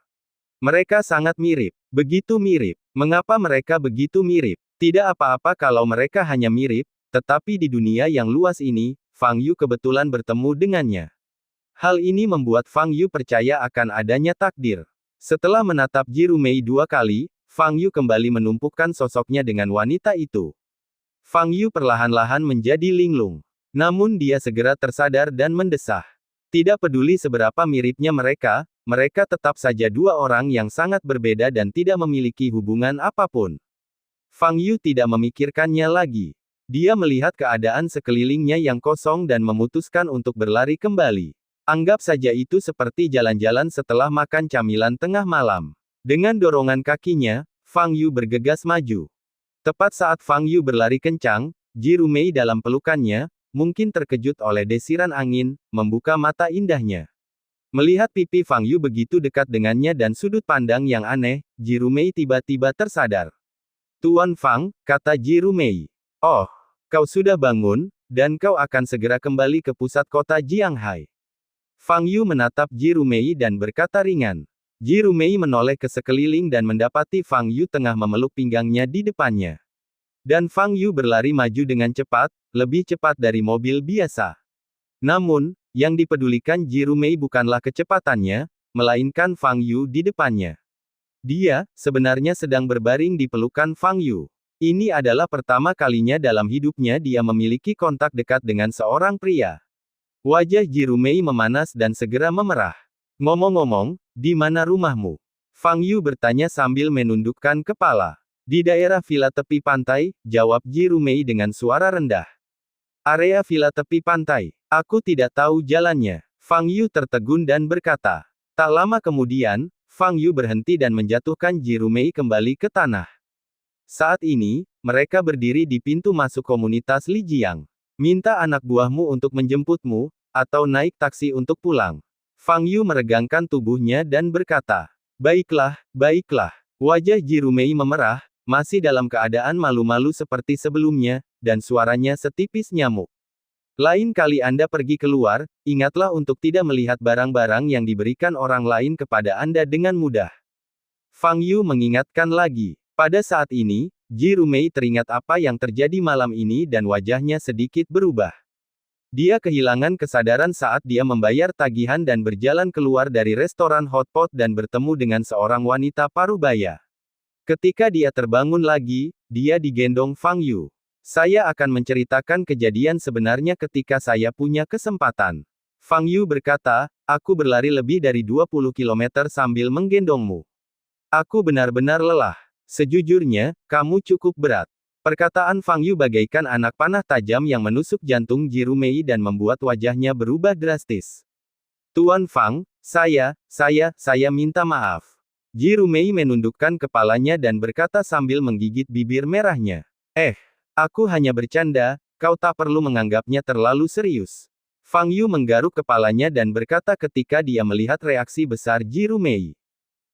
Mereka sangat mirip. Begitu mirip. Mengapa mereka begitu mirip? Tidak apa-apa kalau mereka hanya mirip, tetapi di dunia yang luas ini, Fang Yu kebetulan bertemu dengannya. Hal ini membuat Fang Yu percaya akan adanya takdir. Setelah menatap Ji Rumei 2 kali, Fang Yu kembali menumpukan sosoknya dengan wanita itu. Fang Yu perlahan-lahan menjadi linglung. Namun dia segera tersadar dan mendesah. Tidak peduli seberapa miripnya mereka tetap saja dua orang yang sangat berbeda dan tidak memiliki hubungan apapun. Fang Yu tidak memikirkannya lagi. Dia melihat keadaan sekelilingnya yang kosong dan memutuskan untuk berlari kembali. Anggap saja itu seperti jalan-jalan setelah makan camilan tengah malam. Dengan dorongan kakinya, Fang Yu bergegas maju. Tepat saat Fang Yu berlari kencang, Ji Rumei dalam pelukannya, mungkin terkejut oleh desiran angin, membuka mata indahnya. Melihat pipi Fang Yu begitu dekat dengannya dan sudut pandang yang aneh, Ji Rumei tiba-tiba tersadar. Tuan Fang, kata Ji Rumei. Oh, kau sudah bangun, dan kau akan segera kembali ke pusat kota Jianghai. Fang Yu menatap Ji Rumei dan berkata ringan. Ji Rumei menoleh ke sekeliling dan mendapati Fang Yu tengah memeluk pinggangnya di depannya. Dan Fang Yu berlari maju dengan cepat, lebih cepat dari mobil biasa. Namun, yang dipedulikan Ji Rumei bukanlah kecepatannya, melainkan Fang Yu di depannya. Dia, sebenarnya sedang berbaring di pelukan Fang Yu. Ini adalah pertama kalinya dalam hidupnya dia memiliki kontak dekat dengan seorang pria. Wajah Ji Rumei memanas dan segera memerah. Ngomong-ngomong, di mana rumahmu? Fang Yu bertanya sambil menundukkan kepala. Di daerah villa tepi pantai, jawab Ji Rumei dengan suara rendah. Area villa tepi pantai. Aku tidak tahu jalannya. Fang Yu tertegun dan berkata. Tak lama kemudian, Fang Yu berhenti dan menjatuhkan Ji Rumei kembali ke tanah. Saat ini, mereka berdiri di pintu masuk komunitas Lijiang. Minta anak buahmu untuk menjemputmu, atau naik taksi untuk pulang. Fang Yu meregangkan tubuhnya dan berkata, baiklah, baiklah. Wajah Ji Rumei memerah, masih dalam keadaan malu-malu seperti sebelumnya, dan suaranya setipis nyamuk. Lain kali Anda pergi keluar, ingatlah untuk tidak melihat barang-barang yang diberikan orang lain kepada Anda dengan mudah. Fang Yu mengingatkan lagi. Pada saat ini, Ji Rumei teringat apa yang terjadi malam ini dan wajahnya sedikit berubah. Dia kehilangan kesadaran saat dia membayar tagihan dan berjalan keluar dari restoran hotpot dan bertemu dengan seorang wanita parubaya. Ketika dia terbangun lagi, dia digendong Fang Yu. Saya akan menceritakan kejadian sebenarnya ketika saya punya kesempatan. Fang Yu berkata, aku berlari lebih dari 20 km sambil menggendongmu. Aku benar-benar lelah. Sejujurnya, kamu cukup berat. Perkataan Fang Yu bagaikan anak panah tajam yang menusuk jantung Ji Rumei dan membuat wajahnya berubah drastis. Tuan Fang, saya minta maaf. Ji Rumei menundukkan kepalanya dan berkata sambil menggigit bibir merahnya. Aku hanya bercanda, kau tak perlu menganggapnya terlalu serius. Fang Yu menggaruk kepalanya dan berkata ketika dia melihat reaksi besar Ji Rumei.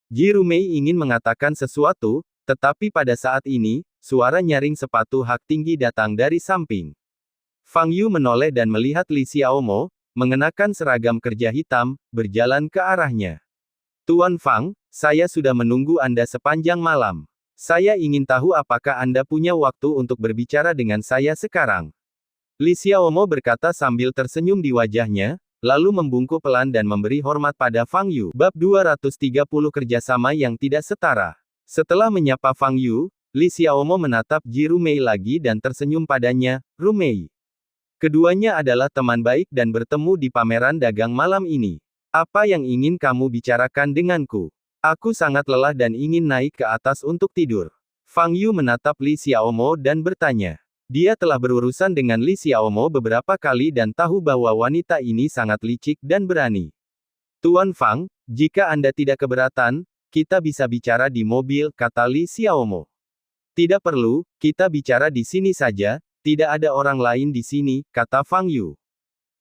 Ji Rumei ingin mengatakan sesuatu, tetapi pada saat ini, suara nyaring sepatu hak tinggi datang dari samping. Fang Yu menoleh dan melihat Li Xiaomo, mengenakan seragam kerja hitam, berjalan ke arahnya. Tuan Fang, saya sudah menunggu Anda sepanjang malam. Saya ingin tahu apakah Anda punya waktu untuk berbicara dengan saya sekarang. Li Xiaomo berkata sambil tersenyum di wajahnya, lalu membungkuk pelan dan memberi hormat pada Fang Yu. Bab 230 Kerjasama yang tidak setara. Setelah menyapa Fang Yu, Li Xiaomo menatap Ji Rumei lagi dan tersenyum padanya, Rumei. Keduanya adalah teman baik dan bertemu di pameran dagang malam ini. Apa yang ingin kamu bicarakan denganku? Aku sangat lelah dan ingin naik ke atas untuk tidur. Fang Yu menatap Li Xiaomo dan bertanya. Dia telah berurusan dengan Li Xiaomo beberapa kali dan tahu bahwa wanita ini sangat licik dan berani. Tuan Fang, jika Anda tidak keberatan, kita bisa bicara di mobil, kata Li Xiaomo. Tidak perlu, kita bicara di sini saja, tidak ada orang lain di sini, kata Fang Yu.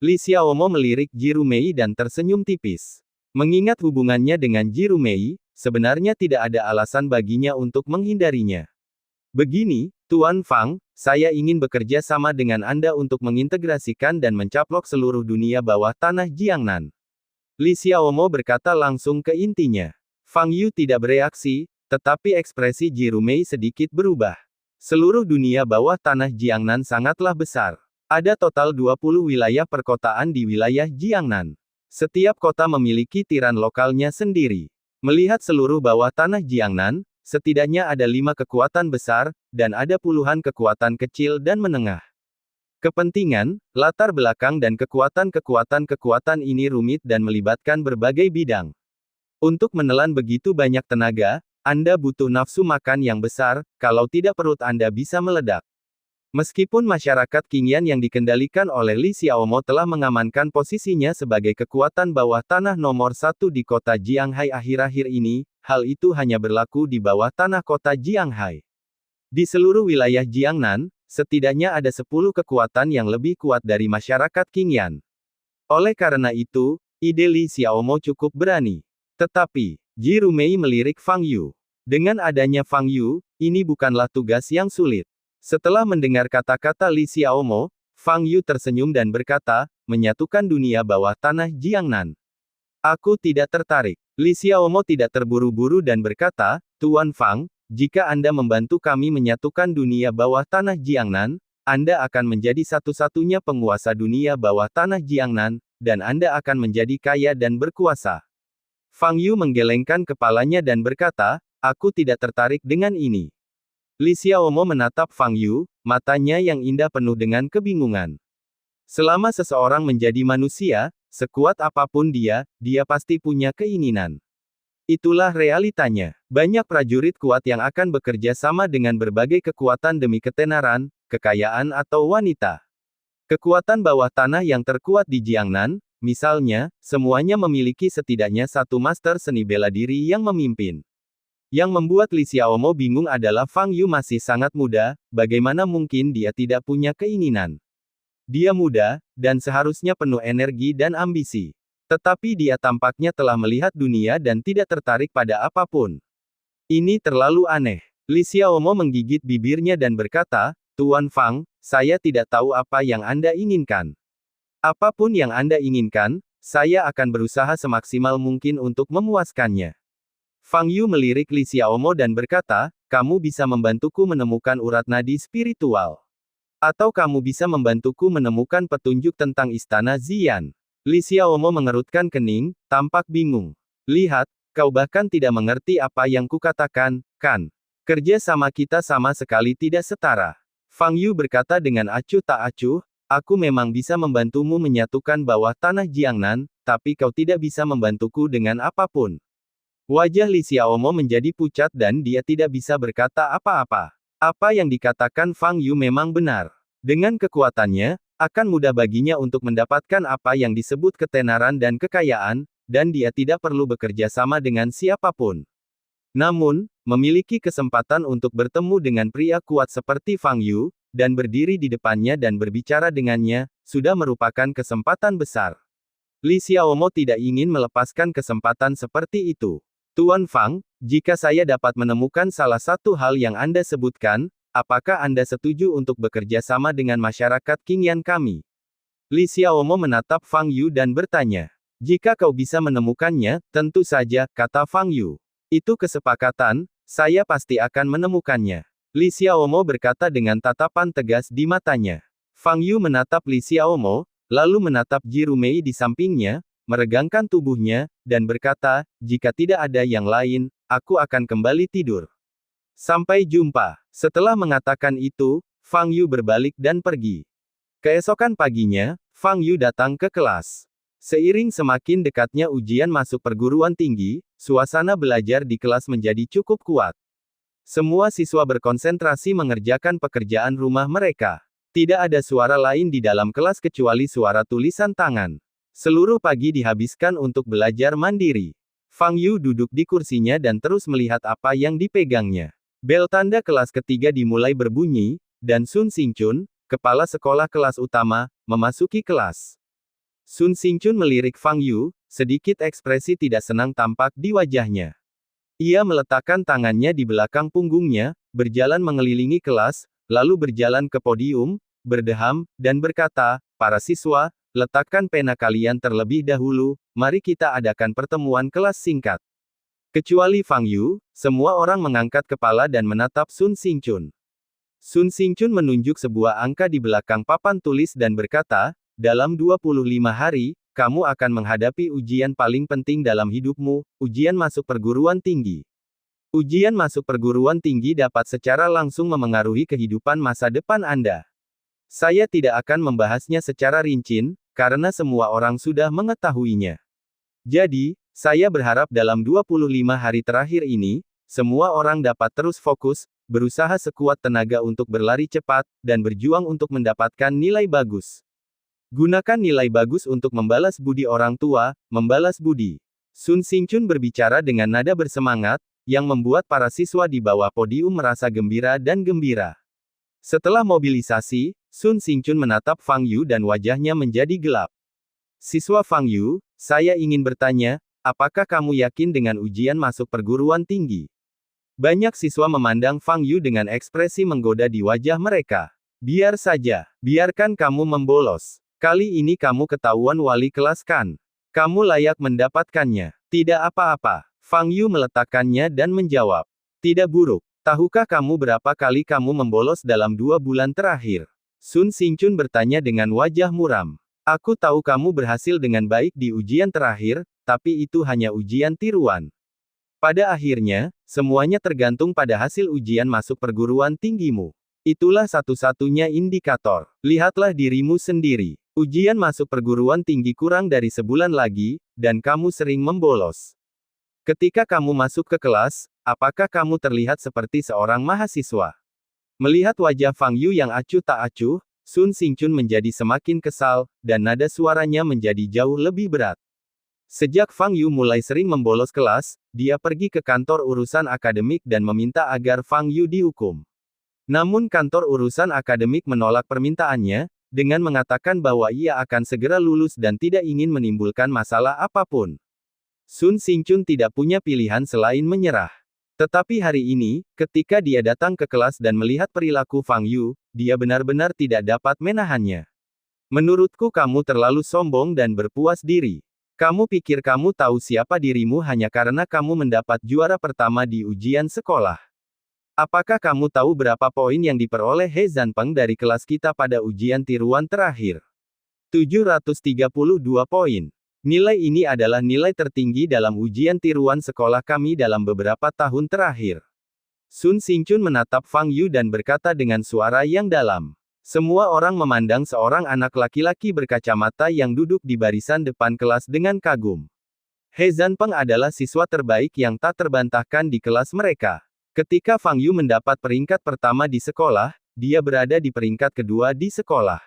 Li Xiaomo melirik Ji Rumei dan tersenyum tipis. Mengingat hubungannya dengan Ji Rumei, sebenarnya tidak ada alasan baginya untuk menghindarinya. Begini, Tuan Fang, saya ingin bekerja sama dengan Anda untuk mengintegrasikan dan mencaplok seluruh dunia bawah tanah Jiangnan. Li Xiaomo berkata langsung ke intinya. Fang Yu tidak bereaksi, tetapi ekspresi Ji Rumei sedikit berubah. Seluruh dunia bawah tanah Jiangnan sangatlah besar. Ada total 20 wilayah perkotaan di wilayah Jiangnan. Setiap kota memiliki tiran lokalnya sendiri. Melihat seluruh bawah tanah Jiangnan, setidaknya ada 5 kekuatan besar, dan ada puluhan kekuatan kecil dan menengah. Kepentingan, latar belakang dan kekuatan ini rumit dan melibatkan berbagai bidang. Untuk menelan begitu banyak tenaga, Anda butuh nafsu makan yang besar, kalau tidak perut Anda bisa meledak. Meskipun masyarakat Qingyan yang dikendalikan oleh Li Xiaomo telah mengamankan posisinya sebagai kekuatan bawah tanah nomor satu di kota Jianghai akhir-akhir ini, hal itu hanya berlaku di bawah tanah kota Jianghai. Di seluruh wilayah Jiangnan, setidaknya ada 10 kekuatan yang lebih kuat dari masyarakat Qingyan. Oleh karena itu, ide Li Xiaomo cukup berani. Tetapi, Ji Rumei melirik Fang Yu. Dengan adanya Fang Yu, ini bukanlah tugas yang sulit. Setelah mendengar kata-kata Li Xiaomo, Fang Yu tersenyum dan berkata, menyatukan dunia bawah tanah Jiangnan. Aku tidak tertarik. Li Xiaomo tidak terburu-buru dan berkata, Tuan Fang, jika Anda membantu kami menyatukan dunia bawah tanah Jiangnan, Anda akan menjadi satu-satunya penguasa dunia bawah tanah Jiangnan, dan Anda akan menjadi kaya dan berkuasa. Fang Yu menggelengkan kepalanya dan berkata, aku tidak tertarik dengan ini. Li Xiaomo menatap Fang Yu, matanya yang indah penuh dengan kebingungan. Selama seseorang menjadi manusia, sekuat apapun dia pasti punya keinginan. Itulah realitanya. Banyak prajurit kuat yang akan bekerja sama dengan berbagai kekuatan demi ketenaran, kekayaan atau wanita. Kekuatan bawah tanah yang terkuat di Jiangnan, misalnya, semuanya memiliki setidaknya satu master seni bela diri yang memimpin. Yang membuat Li Xiaomo bingung adalah Fang Yu masih sangat muda, bagaimana mungkin dia tidak punya keinginan. Dia muda, dan seharusnya penuh energi dan ambisi. Tetapi dia tampaknya telah melihat dunia dan tidak tertarik pada apapun. Ini terlalu aneh. Li Xiaomo menggigit bibirnya dan berkata, Tuan Fang, saya tidak tahu apa yang Anda inginkan. Apapun yang Anda inginkan, saya akan berusaha semaksimal mungkin untuk memuaskannya. Fang Yu melirik Li Xiaomo dan berkata, kamu bisa membantuku menemukan urat nadi spiritual. Atau kamu bisa membantuku menemukan petunjuk tentang istana Ziyan. Li Xiaomo mengerutkan kening, tampak bingung. Lihat, kau bahkan tidak mengerti apa yang kukatakan, kan? Kerja sama kita sama sekali tidak setara. Fang Yu berkata dengan acuh tak acuh, aku memang bisa membantumu menyatukan bawah tanah Jiangnan, tapi kau tidak bisa membantuku dengan apapun. Wajah Li Xiaomo menjadi pucat dan dia tidak bisa berkata apa-apa. Apa yang dikatakan Fang Yu memang benar. Dengan kekuatannya, akan mudah baginya untuk mendapatkan apa yang disebut ketenaran dan kekayaan, dan dia tidak perlu bekerja sama dengan siapapun. Namun, memiliki kesempatan untuk bertemu dengan pria kuat seperti Fang Yu, dan berdiri di depannya dan berbicara dengannya, sudah merupakan kesempatan besar. Li Xiaomo tidak ingin melepaskan kesempatan seperti itu. Tuan Fang, jika saya dapat menemukan salah satu hal yang Anda sebutkan, apakah Anda setuju untuk bekerja sama dengan masyarakat Qingyan kami? Li Xiaomo menatap Fang Yu dan bertanya. Jika kau bisa menemukannya, tentu saja, kata Fang Yu. Itu kesepakatan, saya pasti akan menemukannya. Li Xiaomo berkata dengan tatapan tegas di matanya. Fang Yu menatap Li Xiaomo, lalu menatap Ji Rumei di sampingnya, meregangkan tubuhnya, dan berkata, jika tidak ada yang lain, aku akan kembali tidur. Sampai jumpa. Setelah mengatakan itu, Fang Yu berbalik dan pergi. Keesokan paginya, Fang Yu datang ke kelas. Seiring semakin dekatnya ujian masuk perguruan tinggi, suasana belajar di kelas menjadi cukup kuat. Semua siswa berkonsentrasi mengerjakan pekerjaan rumah mereka. Tidak ada suara lain di dalam kelas kecuali suara tulisan tangan. Seluruh pagi dihabiskan untuk belajar mandiri. Fang Yu duduk di kursinya dan terus melihat apa yang dipegangnya. Bel tanda kelas ketiga dimulai berbunyi, dan Sun Xingchun, kepala sekolah kelas utama, memasuki kelas. Sun Xingchun melirik Fang Yu, sedikit ekspresi tidak senang tampak di wajahnya. Ia meletakkan tangannya di belakang punggungnya, berjalan mengelilingi kelas, lalu berjalan ke podium, berdeham, dan berkata, para siswa, letakkan pena kalian terlebih dahulu, mari kita adakan pertemuan kelas singkat. Kecuali Fang Yu, semua orang mengangkat kepala dan menatap Sun Xingchun. Sun Xingchun menunjuk sebuah angka di belakang papan tulis dan berkata, dalam 25 hari, kamu akan menghadapi ujian paling penting dalam hidupmu, ujian masuk perguruan tinggi. Ujian masuk perguruan tinggi dapat secara langsung memengaruhi kehidupan masa depan Anda. Saya tidak akan membahasnya secara rinci, karena semua orang sudah mengetahuinya. Jadi, saya berharap dalam 25 hari terakhir ini, semua orang dapat terus fokus, berusaha sekuat tenaga untuk berlari cepat, dan berjuang untuk mendapatkan nilai bagus. Gunakan nilai bagus untuk membalas budi orang tua, membalas budi. Sun Xingchun berbicara dengan nada bersemangat, yang membuat para siswa di bawah podium merasa gembira dan gembira. Setelah mobilisasi, Sun Xingchun menatap Fang Yu dan wajahnya menjadi gelap. Siswa Fang Yu, saya ingin bertanya, apakah kamu yakin dengan ujian masuk perguruan tinggi? Banyak siswa memandang Fang Yu dengan ekspresi menggoda di wajah mereka. Biar saja, biarkan kamu membolos. Kali ini kamu ketahuan wali kelas kan? Kamu layak mendapatkannya. Tidak apa-apa. Fang Yu meletakkannya dan menjawab. Tidak buruk. Tahukah kamu berapa kali kamu membolos dalam 2 bulan terakhir? Sun Xingchun bertanya dengan wajah muram. Aku tahu kamu berhasil dengan baik di ujian terakhir, tapi itu hanya ujian tiruan. Pada akhirnya, semuanya tergantung pada hasil ujian masuk perguruan tinggimu. Itulah satu-satunya indikator. Lihatlah dirimu sendiri. Ujian masuk perguruan tinggi kurang dari sebulan lagi, dan kamu sering membolos. Ketika kamu masuk ke kelas, apakah kamu terlihat seperti seorang mahasiswa? Melihat wajah Fang Yu yang acuh tak acuh, Sun Xingchun menjadi semakin kesal, dan nada suaranya menjadi jauh lebih berat. Sejak Fang Yu mulai sering membolos kelas, dia pergi ke kantor urusan akademik dan meminta agar Fang Yu dihukum. Namun kantor urusan akademik menolak permintaannya, dengan mengatakan bahwa ia akan segera lulus dan tidak ingin menimbulkan masalah apapun. Sun Xingchun tidak punya pilihan selain menyerah. Tetapi hari ini, ketika dia datang ke kelas dan melihat perilaku Fang Yu, dia benar-benar tidak dapat menahannya. Menurutku kamu terlalu sombong dan berpuas diri. Kamu pikir kamu tahu siapa dirimu hanya karena kamu mendapat juara pertama di ujian sekolah. Apakah kamu tahu berapa poin yang diperoleh He Zanpeng dari kelas kita pada ujian tiruan terakhir? 732 poin. Nilai ini adalah nilai tertinggi dalam ujian tiruan sekolah kami dalam beberapa tahun terakhir. Sun Xingchun menatap Fang Yu dan berkata dengan suara yang dalam. Semua orang memandang seorang anak laki-laki berkacamata yang duduk di barisan depan kelas dengan kagum. He Zanpeng adalah siswa terbaik yang tak terbantahkan di kelas mereka. Ketika Fang Yu mendapat peringkat pertama di sekolah, dia berada di peringkat kedua di sekolah.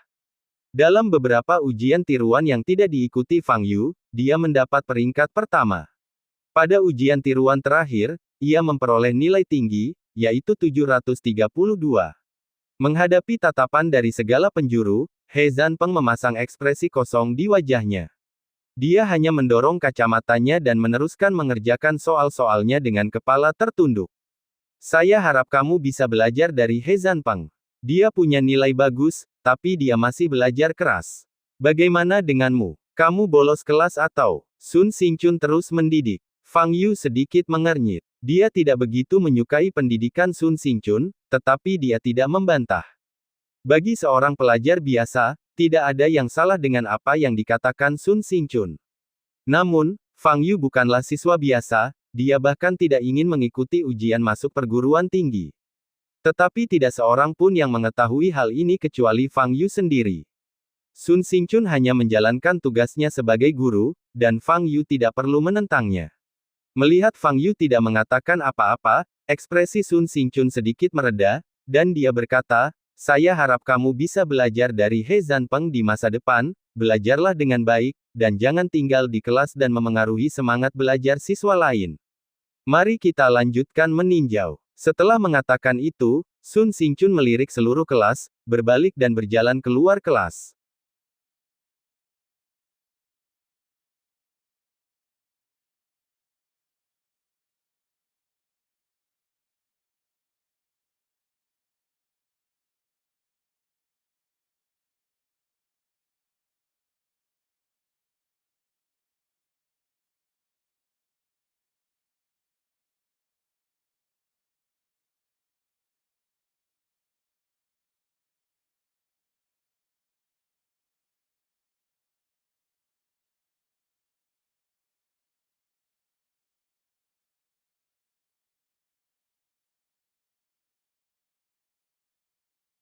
Dalam beberapa ujian tiruan yang tidak diikuti Fang Yu, dia mendapat peringkat pertama. Pada ujian tiruan terakhir, ia memperoleh nilai tinggi, yaitu 732. Menghadapi tatapan dari segala penjuru, He Zanpeng memasang ekspresi kosong di wajahnya. Dia hanya mendorong kacamatanya dan meneruskan mengerjakan soal-soalnya dengan kepala tertunduk. Saya harap kamu bisa belajar dari He Zanpeng. Dia punya nilai bagus, tapi dia masih belajar keras. Bagaimana denganmu? Kamu bolos kelas atau? Sun Xingchun terus mendidik. Fang Yu sedikit mengernyit. Dia tidak begitu menyukai pendidikan Sun Xingchun, tetapi dia tidak membantah. Bagi seorang pelajar biasa, tidak ada yang salah dengan apa yang dikatakan Sun Xingchun. Namun, Fang Yu bukanlah siswa biasa. Dia bahkan tidak ingin mengikuti ujian masuk perguruan tinggi. Tetapi tidak seorang pun yang mengetahui hal ini kecuali Fang Yu sendiri. Sun Xingchun hanya menjalankan tugasnya sebagai guru, dan Fang Yu tidak perlu menentangnya. Melihat Fang Yu tidak mengatakan apa-apa, ekspresi Sun Xingchun sedikit mereda, dan dia berkata, saya harap kamu bisa belajar dari He Zanpeng di masa depan, belajarlah dengan baik, dan jangan tinggal di kelas dan memengaruhi semangat belajar siswa lain. Mari kita lanjutkan meninjau. Setelah mengatakan itu, Sun Xingchun melirik seluruh kelas, berbalik dan berjalan keluar kelas.